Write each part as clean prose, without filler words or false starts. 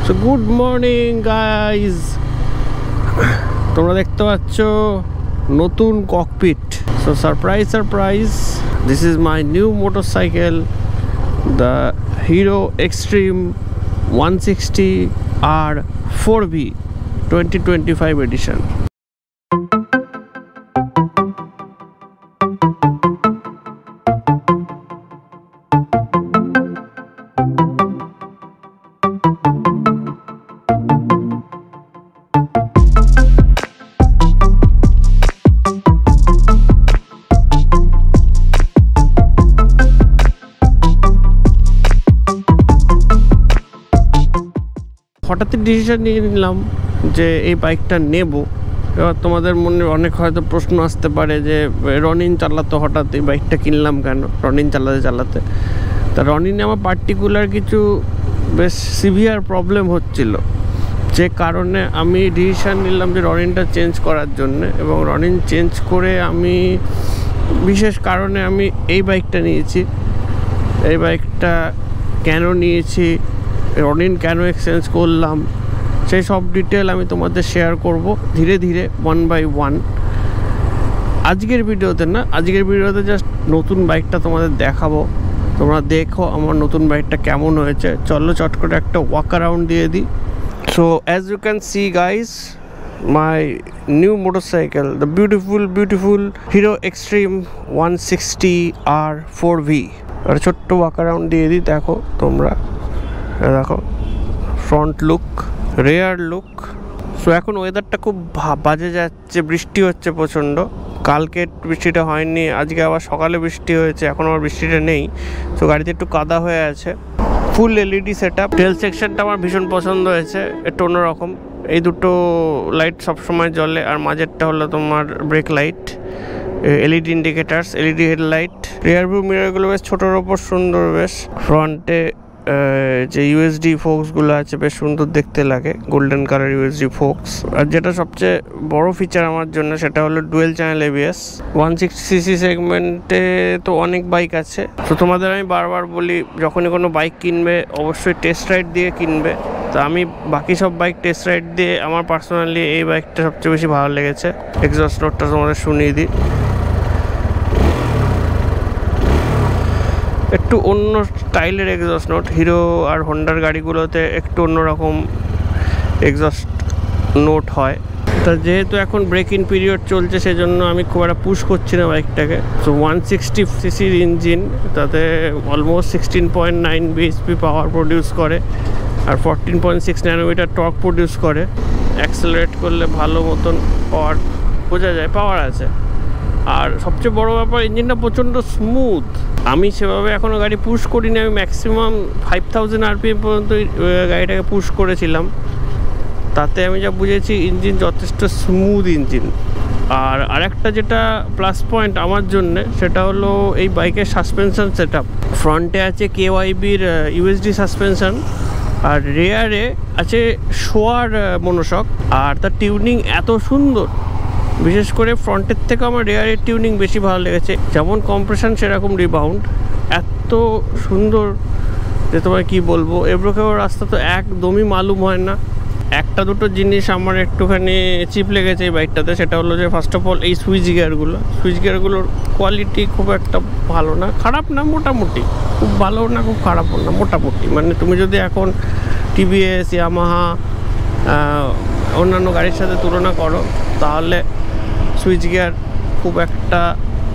So good morning guys, তোমরা দেখতে পাচ্ছ নতুন cockpit. So surprise surprise, this is my new motorcycle, the Hero Xtreme 160R 4V 2025 edition. হঠাৎই decision নিয়ে নিলাম যে এই বাইকটা নেব। এবার তোমাদের মনে অনেক হয়তো প্রশ্ন আসতে পারে যে রনিন চালাতো, হঠাৎ এই বাইকটা কিনলাম কেন রনিন চালাতে। তা রনিনে আমার পার্টিকুলার কিছু বেশ সিভিয়ার প্রবলেম হচ্ছিল, যে কারণে আমি ডিসিশন নিলাম যে রনিনটা চেঞ্জ করার জন্য। এবং রনিন চেঞ্জ করে আমি বিশেষ কারণে আমি এই বাইকটা নিয়েছি। এই বাইকটা কেন নিয়েছি, রনিন কেন এক্সচেঞ্জ করলাম, সেই সব ডিটেল আমি তোমাদের শেয়ার করব ধীরে ধীরে, ওয়ান বাই ওয়ান। আজকের ভিডিওতে জাস্ট নতুন বাইকটা তোমাদের দেখাবো। তোমরা দেখো আমার নতুন বাইকটা কেমন হয়েছে। চলো চট করে একটা ওয়াক অ্যারাউন্ড দিয়ে দিই। So as you can see guys, my new motorcycle, the beautiful Hero Xtreme 160R 4V। আর ছোট্ট ওয়াক অ্যারাউন্ড দিয়ে দিই। দেখো তোমরা, দেখো front look, rear look. So এখন ওয়েদারটা খুব বাজে যাচ্ছে, বৃষ্টি হচ্ছে প্রচণ্ড। কালকে বৃষ্টিটা হয়নি, আজকে আবার সকালে বৃষ্টি হয়েছে, এখন আবার বৃষ্টিটা নেই। সো গাড়িতে একটু কাদা হয়ে আছে। Full LED set up. Tail সেকশনটা আমার ভীষণ পছন্দ হয়েছে, একটু অন্যরকম। এই দুটো লাইট সবসময় জ্বলে, আর মাঝেরটা হলো তোমার brake light, LED indicators, LED headlight. Rear view মিররগুলো বেশ ছোটোর ওপর সুন্দর বেশ। ফ্রন্টে যে ইউএসডি ফোক্সগুলো আছে বেশ সুন্দর দেখতে লাগে, গোল্ডেন কালার ইউএসডি ফোক্স। আর যেটা সবচেয়ে বড় ফিচার আমার জন্য সেটা হলো ডুয়েল চ্যানেল এবিএস। 160cc সেগমেন্টে তো অনেক বাইক আছে। তো তোমাদের আমি বারবার বলি, যখনই কোনো বাইক কিনবে অবশ্যই টেস্ট রাইড দিয়ে কিনবে। তো আমি বাকি সব বাইক টেস্ট রাইড দিয়ে, আমার পার্সোনালি এই বাইকটা সবচেয়ে বেশি ভালো লেগেছে। এক্সস্ট নোটটা তোমাদের শুনিয়ে দিই। একটু অন্য স্টাইলের এক্সস্ট নোট। হিরো আর হোন্ডার গাড়িগুলোতে একটু অন্যরকম এক্সস্ট নোট হয়। তা যেহেতু এখন ব্রেক ইন পিরিয়ড চলছে, সেজন্য আমি খুব একটা পুশ করছি না বাইকটাকে। সো 160cc ইঞ্জিন, তাতে অলমোস্ট 16.9 bhp পাওয়ার প্রডিউস করে, আর 14.6 ন্যানোমিটার টর্ক প্রডিউস করে। অ্যাক্সেলারেট করলে ভালো মতন পাওয়ার বোঝা যায়, পাওয়ার আছে। আর সবচেয়ে বড় ব্যাপার, ইঞ্জিনটা প্রচণ্ড স্মুথ। আমি সেভাবে এখনও গাড়ি পুশ করিনি, আমি ম্যাক্সিমাম 5000 RPM পর্যন্ত গাড়িটাকে পুশ করেছিলাম। তাতে আমি যা বুঝেছি, ইঞ্জিন যথেষ্ট স্মুথ ইঞ্জিন। আর আরেকটা যেটা প্লাস পয়েন্ট আমার জন্যে, সেটা হলো এই বাইকের সাসপেনশন সেট আপ। ফ্রন্টে আছে KYBর ইউএসডি সাসপেনশন, আর রেয়ারে আছে শোয়ার মনোশক। আর তার টিউনিং এত সুন্দর, বিশেষ করে ফ্রন্টের থেকে আমার রেয়ারের টিউনিং বেশি ভালো লেগেছে। যেমন কম্প্রেশন সেরকম রিবাউন্ড, এত সুন্দর যে তোমার কি বলবো। এবড়োখেবড়ো রাস্তা তো একদমই মালুম হয় না। একটা দুটো জিনিস আমার একটুখানি চিপ লেগেছে এই বাইকটাতে, সেটা হলো যে ফার্স্ট অফ অল এই সুইচ গিয়ারগুলোর কোয়ালিটি খুব একটা ভালো না, খারাপ না, মোটামুটি। খুব ভালো না, খুব খারাপও না, মোটামুটি। মানে তুমি যদি এখন টিভিএস, ইয়ামাহা, অন্যান্য গাড়ির সাথে তুলনা করো, তাহলে সুইচ গিয়ার খুব একটা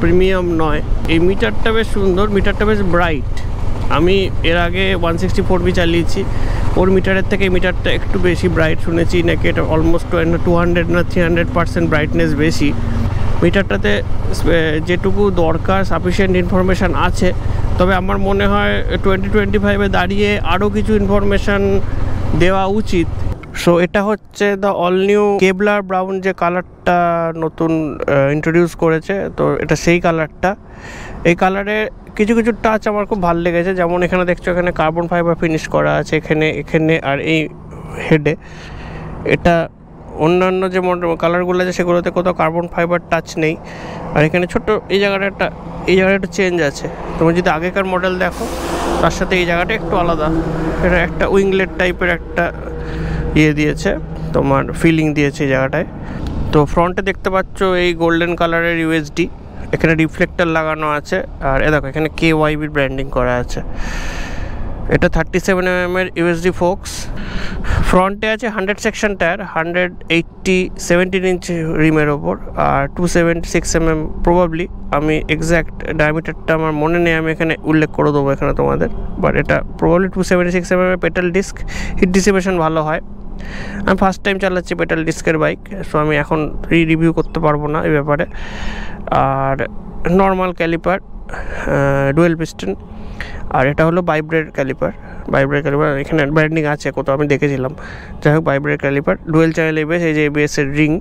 প্রিমিয়াম নয়। এই মিটারটা বেশ সুন্দর, মিটারটা বেশ ব্রাইট। আমি এর আগে 160 4V চালিয়েছি, ওর মিটারের থেকে এই মিটারটা একটু বেশি ব্রাইট শুনেছি, নাকি এটা অলমোস্ট 200 না 300% ব্রাইটনেস বেশি। মিটারটাতে যেটুকু দরকার সাফিসিয়েন্ট ইনফরমেশান আছে। তবে আমার মনে হয় 2025-এ দাঁড়িয়ে আরও কিছু ইনফরমেশান দেওয়া উচিত। সো এটা হচ্ছে দ্য অল নিউ কেবলার ব্রাউন, যে কালারটা নতুন ইন্ট্রোডিউস করেছে। তো এটা সেই কালারটা। এই কালারে কিছু টাচ আমার খুব ভালো লেগেছে। যেমন এখানে দেখছো, এখানে কার্বন ফাইবার ফিনিশ করা আছে এখানে আর এই হেডে। এটা অন্যান্য যে কালারগুলো আছে সেগুলোতে কোথাও কার্বন ফাইবার টাচ নেই। আর এখানে ছোট্ট এই জায়গাটা একটা চেঞ্জ আছে। তুমি যদি আগেকার মডেল দেখো, তার সাথে এই জায়গাটা একটু আলাদা, এটা একটা উইংলেট টাইপের একটা ইয়ে দিয়েছে, তোমার ফিলিং দিয়েছে এই জায়গাটায়। তো ফ্রন্টে দেখতে পাচ্ছ এই গোল্ডেন কালারের ইউএসডি, এখানে রিফ্লেক্টর লাগানো আছে, আর দেখো এখানে KYB ব্র্যান্ডিং করা আছে। এটা 37mm এর ইউএসডি ফোক্স। ফ্রন্টে আছে 100 সেকশন টায়ার, 180/17 ইঞ্চ রিমের ওপর, আর 276mm প্রবাবলি, আমি এক্স্যাক্ট ডায়ামিটারটা আমার মনে নেই, আমি এখানে উল্লেখ করে দেবো এখানে তোমাদের, বাট এটা প্রবাবলি 276mm এর পেটাল ডিস্ক। হিট ডিসিপেশন ভালো হয়। আমি ফার্স্ট টাইম চালাচ্ছি পেটাল ডিস্কের বাইক, সো আমি এখন রিভিউ করতে পারবো না এই ব্যাপারে। আর নর্মাল ক্যালিপার, ডুয়েল পিস্টন, আর এটা হলো ভাইব্রেট ক্যালিপার। এখানে ব্র্যান্ডিং আছে কোথাও, আমি দেখেছিলাম। যাই হোক, vibrate caliper, dual channel ABS, এই যে এবিএসের রিং।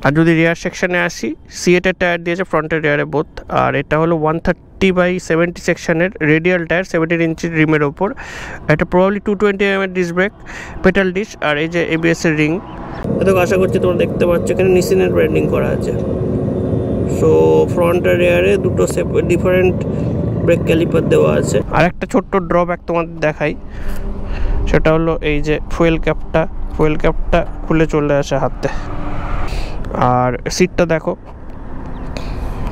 আর যদি রিয়ার সেকশনে আসি, সিএটের টায়ার দিয়েছে ফ্রন্টের রিয়ারে বোথ। আর এটা হলো 130/70 সেকশনের রেডিয়াল টায়ার, 17 ইঞ্চির রিমের ওপর। এটা প্রবাবলি 220mm এর ডিস্ক ব্রেক, পেটাল ডিস্ক, আর এই যে এবিএসের রিং। এত আশা করছি তোমরা দেখতে পাচ্ছ এখানে নিসিনের ব্র্যান্ডিং করা আছে। সো ফ্রন্ট আর রিয়ারে দুটো ডিফারেন্ট ব্রেক ক্যালিপার দেওয়া আছে। আর একটা ছোট্ট ড্রব্যাক তোমাদের দেখাই, সেটা হলো এই যে ফুয়েল ক্যাপটা খুলে চলে আসে হাতে। আর সিটটা দেখো,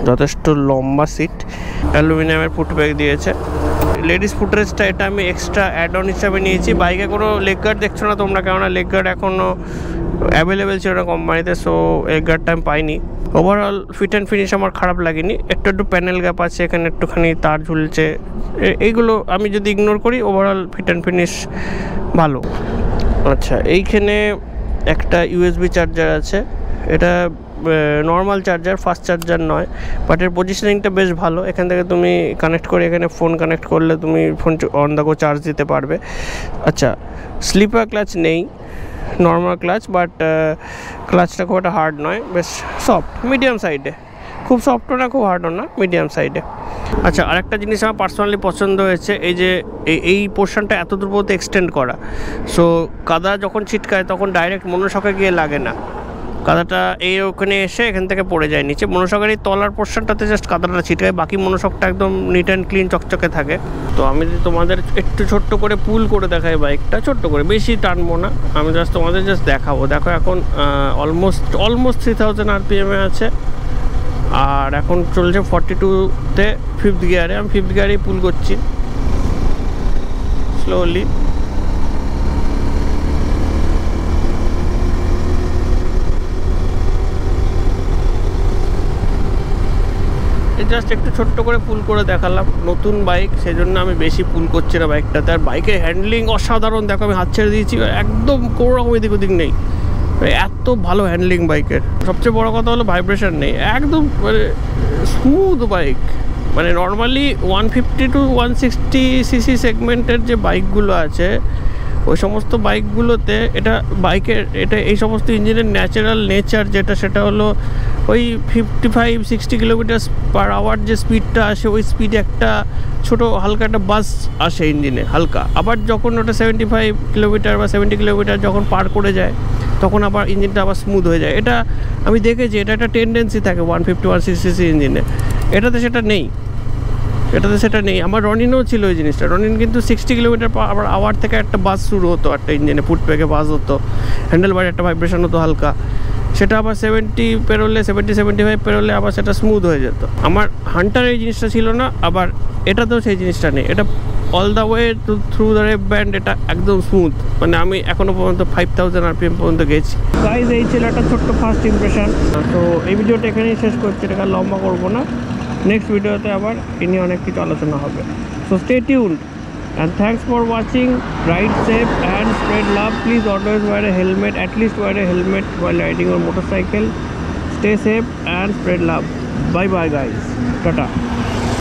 যথেষ্ট লম্বা সিট, অ্যালুমিনিয়ামের ফুটব্যাগ দিয়েছে। লেডিস ফুটরেস্টটা এটা আমি এক্সট্রা অ্যাড অন হিসাবে নিয়েছি। বাইকে কোনো লেগ গার্ড দেখছো না তোমরা, কেননা লেগ গার্ড এখনও অ্যাভেলেবেল ছিল না কোম্পানিতে, সো লেগ গার্ডটা আমি পাইনি। ওভারঅল ফিট অ্যান্ড ফিনিশ আমার খারাপ লাগেনি। একটু প্যানেল গ্যাপ আছে, এখানে একটুখানি তার ঝুলছে, এইগুলো আমি যদি ইগনোর করি ওভারঅল ফিট অ্যান্ড ফিনিশ ভালো। আচ্ছা, এইখানে একটা ইউএসবি চার্জার আছে, এটা নর্মাল চার্জার, ফাস্ট চার্জার নয়, বাট এর পজিশনিংটা বেশ ভালো। এখান থেকে তুমি কানেক্ট করে এখানে ফোন কানেক্ট করলে তুমি phone on the go charge দিতে পারবে। আচ্ছা, স্লিপার ক্লাচ নেই, নর্মাল ক্লাচ, বাট ক্লাচটা খুব একটা হার্ড নয়, বেশ সফট, মিডিয়াম সাইডে, খুব সফটও না খুব হার্ডও না, মিডিয়াম সাইডে। আচ্ছা, আরেকটা জিনিস আমার পার্সোনালি পছন্দ হয়েছে, এই যে এই পোর্শনটা এত দূর পর্যন্ত এক্সটেন্ড করা। সো কাদা যখন ছিটকায় তখন ডাইরেক্ট মনোশকে গিয়ে লাগে না, কাদাটা এই ওখানে এসে এখান থেকে পড়ে যায় নিচে। মনোশকের এই তলার পোর্শনটাতে জাস্ট কাদাটা ছিটকায়, বাকি মনোশকটা একদম নিট অ্যান্ড ক্লিন চকচকে থাকে। তো আমি তোমাদের একটু ছোট্ট করে পুল করে দেখাই বাইকটা, ছোট্ট করে, বেশি টানবো না, আমি তোমাদের দেখাবো। দেখো এখন অলমোস্ট 3000 RPM আছে, আর এখন চলছে 42-তে 5th গিয়ারে। আমি 5th গিয়ারেই পুল করছি স্লোলি। জাস্ট একটু ছোট্ট করে পুল করে দেখালাম, নতুন বাইক সেই জন্য আমি বেশি পুল করছি না বাইকটাতে। আর বাইকের হ্যান্ডলিং অসাধারণ, দেখো আমি হাত ছেড়ে দিয়েছি, একদম কোনো রকম এদিক ওদিক নেই, এত ভালো হ্যান্ডলিং বাইকের। সবচেয়ে বড় কথা হলো ভাইব্রেশন নেই, একদম মানে স্মুথ বাইক। মানে নর্মালি 150 to 160cc সেগমেন্টের যে বাইকগুলো আছে, ওই সমস্ত বাইকগুলোতে এটা এই সমস্ত ইঞ্জিনের ন্যাচারাল নেচার যেটা, সেটা হলো ওই 55-60 km/h যে স্পিডটা আসে, ওই স্পিডে একটা ছোটো হালকা একটা বাস আসে ইঞ্জিনে হালকা। আবার যখন ওটা 75 কিলোমিটার বা 70 কিলোমিটার যখন পার করে যায়, তখন আবার ইঞ্জিনটা আবার স্মুথ হয়ে যায়। এটা আমি দেখেছি, এটা একটা টেন্ডেন্সি থাকে 150-160cc ইঞ্জিনে, এটাতে সেটা নেই। আমার রনিনও ছিল ওই জিনিসটা। রনিন কিন্তু 60 km/h থেকে একটা বাস শুরু হতো, একটা ইঞ্জিনে ফুটপ্যাকে বাস হতো, হ্যান্ডেল বারে একটা ভাইব্রেশন হতো হালকা, সেটা আবার 70-75 পেরোলে আবার সেটা স্মুথ হয়ে যেত। আমার হান্টার এই জিনিসটা ছিল না, আবার এটাতেও সেই জিনিসটা নেই। এটা all the way through the rape band এটা একদম স্মুথ, মানে আমি এখনও পর্যন্ত 5000 RPM পর্যন্ত গেছি। গাইজ, এই ছিল একটা ছোট্ট ফার্স্ট ইমপ্রেশন। তো এই ভিডিওটা এখানেই শেষ করছি, এটা লম্বা করবো না। নেক্সট ভিডিওতে আবার এ অনেক কিছু আলোচনা হবে। So stay tuned and thanks for watching. Ride safe and spread love. Please always wear a helmet, at least wear a helmet while riding on motorcycle. Stay safe and spread love. Bye bye guys, tata.